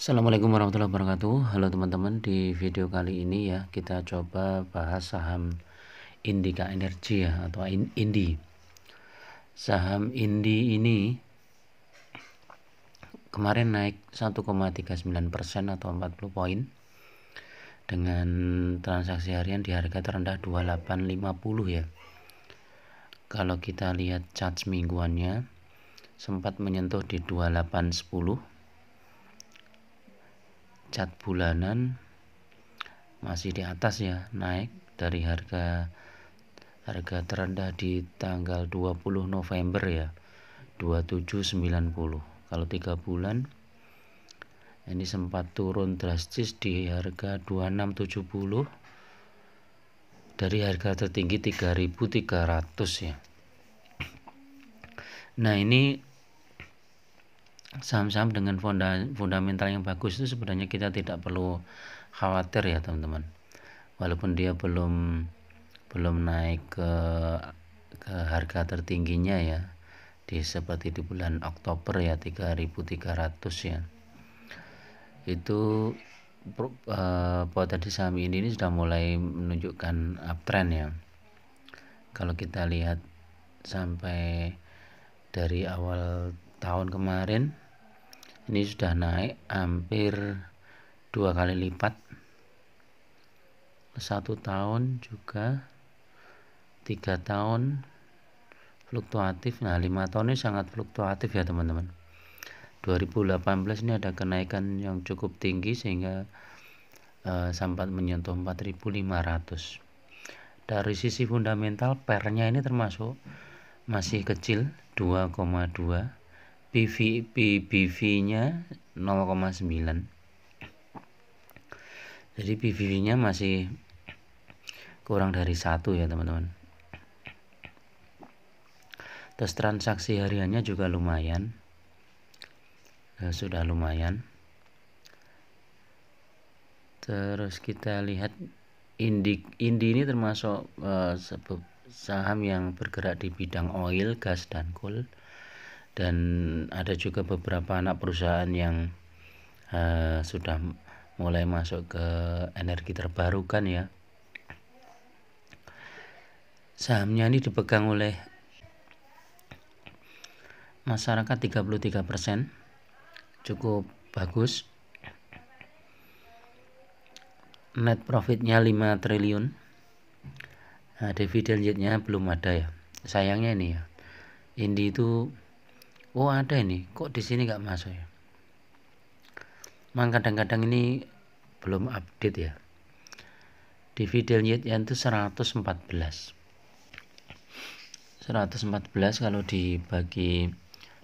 Assalamualaikum warahmatullahi wabarakatuh. Halo teman-teman, di video kali ini ya kita coba bahas saham Indika Energi ya, atau Indi. Saham Indi ini kemarin naik 1,39% atau 40 poin dengan transaksi harian di harga terendah 2850 ya. Kalau kita lihat chart mingguannya sempat menyentuh di 2810. Chart bulanan masih di atas ya, naik dari harga terendah di tanggal 20 November ya, 2790. Kalau 3 bulan ini sempat turun drastis di harga 2670 dari harga tertinggi 3300 ya. Nah, ini saham-saham dengan fundamental yang bagus itu sebenarnya kita tidak perlu khawatir ya teman-teman. Walaupun dia belum naik ke harga tertingginya ya, seperti di bulan Oktober ya 3300 ya. Itu potensi saham ini sudah mulai menunjukkan uptrend ya. Kalau kita lihat sampai dari awal tahun kemarin ini sudah naik hampir 2 kali lipat, 1 tahun juga, 3 tahun fluktuatif. Nah, 5 tahun ini sangat fluktuatif ya teman-teman. 2018 ini ada kenaikan yang cukup tinggi sehingga sempat menyentuh 4500. Dari sisi fundamental pernya ini termasuk masih kecil, 2,2, PBV-nya 0,9. Jadi PBV-nya masih kurang dari 1 ya teman-teman. Terus transaksi hariannya juga lumayan, sudah lumayan. Terus kita lihat Indi ini termasuk saham yang bergerak di bidang oil, gas, dan coal, dan ada juga beberapa anak perusahaan yang sudah mulai masuk ke energi terbarukan ya. Sahamnya ini dipegang oleh masyarakat 33%, cukup bagus. Net profitnya 5 triliun. Nah, dividen yieldnya belum ada ya. Sayangnya ini ya, Indi itu ada ini, kok di sini nggak masuk ya. Memang kadang-kadang ini belum update ya. Dividen yieldnya itu 114 kalau dibagi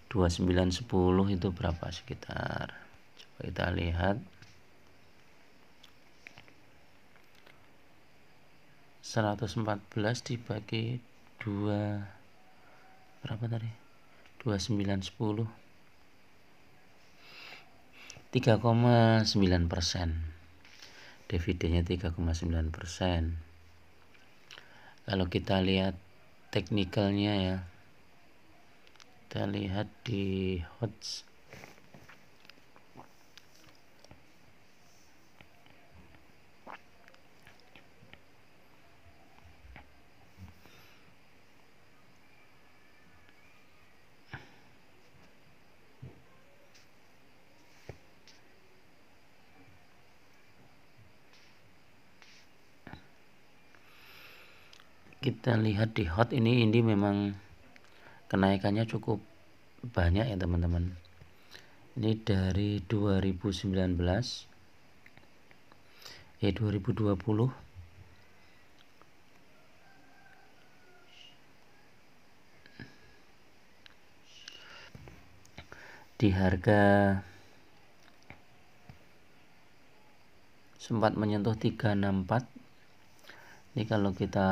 2910 itu berapa sekitar, coba kita lihat, 114 dibagi 2 berapa tadi, 2910, 3,9%, dividennya 3,9%. Kalau kita lihat teknikalnya ya, kita lihat di HOTS, kita lihat di HOT ini memang kenaikannya cukup banyak ya teman-teman. Ini dari 2020 di harga sempat menyentuh 364. Ini kalau kita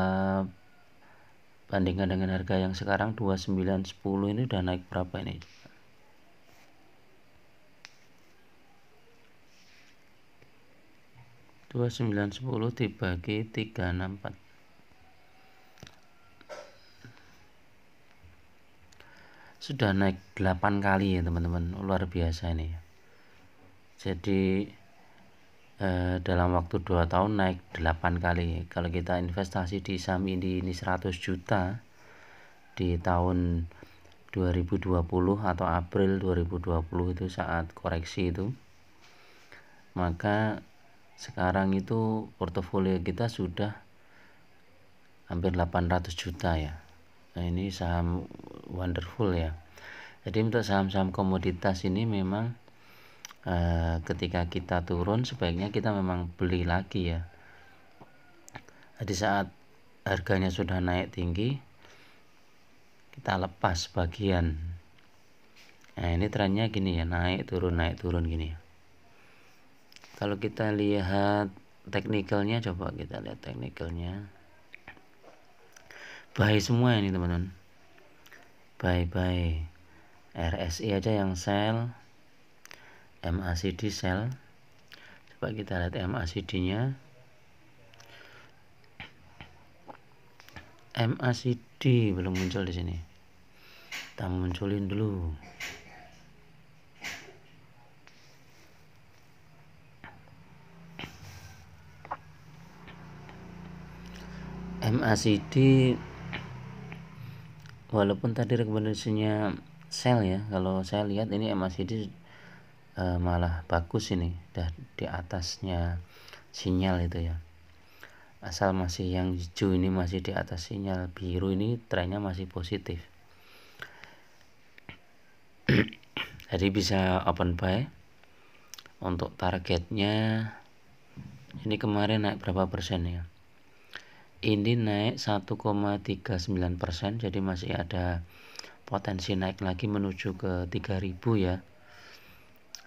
bandingkan dengan harga yang sekarang 2910, ini udah naik berapa ini? $2910 dibagi 364, sudah naik 8 kali ya teman-teman, luar biasa ini. Jadi dalam waktu 2 tahun naik 8 kali. Kalau kita investasi di saham ini 100 juta di tahun 2020 atau April 2020 itu saat koreksi itu, maka sekarang itu portofolio kita sudah hampir 800 juta ya. Nah, ini saham wonderful ya. Jadi untuk saham-saham komoditas ini memang ketika kita turun sebaiknya kita memang beli lagi ya. Di saat harganya sudah naik tinggi kita lepas bagian. Nah, ini trennya gini ya, naik turun gini ya. Kalau kita lihat teknikalnya, coba kita lihat teknikalnya. Buy semua ini teman-teman, buy RSI aja yang sell, MACD sell. Coba kita lihat MACD nya. MACD belum muncul di sini, kita munculin dulu. MACD walaupun tadi rekomendasinya sell ya, kalau saya lihat ini MACD malah bagus ini, udah di atasnya sinyal itu ya. Asal masih yang hijau ini masih di atas sinyal biru ini, trennya masih positif. Jadi bisa open buy. Untuk targetnya ini kemarin naik berapa persen ya? Ini naik 1,39%, jadi masih ada potensi naik lagi menuju ke 3000 ya.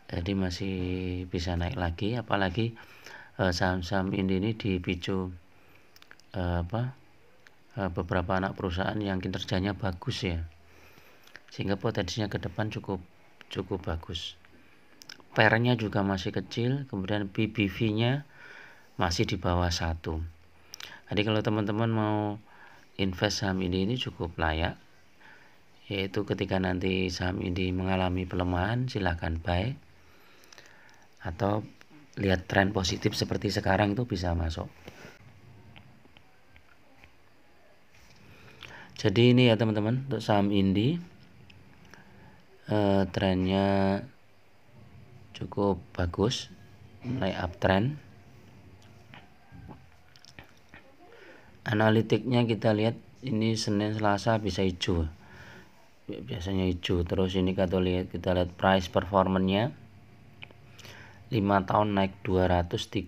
Jadi masih bisa naik lagi, apalagi saham-saham ini dipicu beberapa anak perusahaan yang kinerjanya bagus ya, sehingga potensinya ke depan cukup bagus. PER-nya juga masih kecil, kemudian PBV-nya masih di bawah 1. Jadi kalau teman-teman mau invest saham ini cukup layak, yaitu ketika nanti saham ini mengalami pelemahan silahkan buy, atau lihat tren positif seperti sekarang itu bisa masuk. Jadi ini ya teman-teman, untuk saham Indi trennya cukup bagus, mulai uptrend. Analitiknya kita lihat ini Senin Selasa bisa hijau, biasanya hijau. Terus ini kita lihat price performance-nya 5 tahun naik 230%,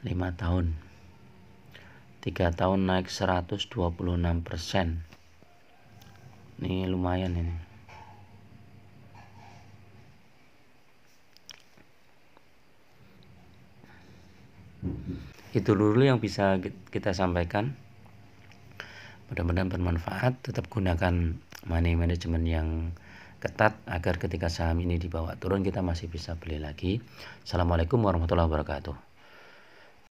5 tahun. 3 tahun naik 126%. Ini lumayan ini. Itu dulu yang bisa kita sampaikan. Mudah-mudahan bermanfaat. Tetap gunakan money management yang ketat agar ketika saham ini dibawa turun kita masih bisa beli lagi. Assalamualaikum warahmatullahi wabarakatuh.